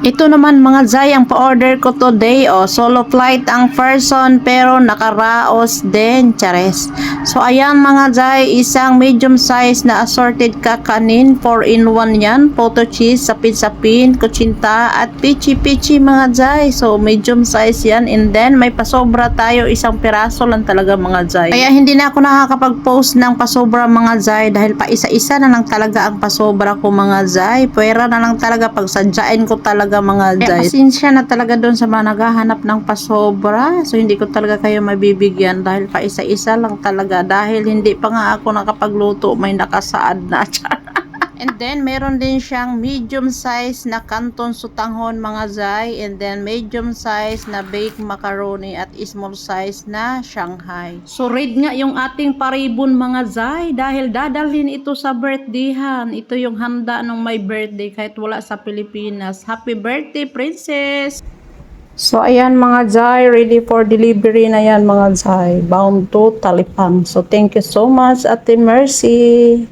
Ito naman mga Zay, ang pa-order ko today, solo flight ang person pero nakaraos din, chares. So ayan mga Zay, isang medium size na assorted kakanin, 4-in-1 yan, photo cheese, sapin-sapin, kutsinta at pichi-pichi mga Zay. So medium size yan, and then may pasobra tayo, isang piraso lang talaga mga Zay. Kaya hindi na ako nakakapag-post ng pasobra mga Zay dahil pa isa-isa na lang talaga ang pasobra ko mga Zay. Pwera na lang talaga pagsadyain ko talaga mga Zay. Pasensya na talaga doon sa mga naghahanap ng pasobra. So hindi ko talaga kayo mabibigyan dahil pa isa-isa lang talaga. Dahil hindi pa nga ako nakapagluto, may nakasaad na. And then, meron din siyang medium size na canton sutanghon mga Zay. And then, medium size na baked macaroni at small size na Shanghai. So, red nga yung ating paribon mga Zay. Dahil dadalhin ito sa birthdayhan. Ito yung handa ng my birthday kahit wala sa Pilipinas. Happy birthday, princess! So, ayan mga Zay, ready for delivery na yan mga Zay. Bound to Talipang. So, thank you so much, Ate Mercy.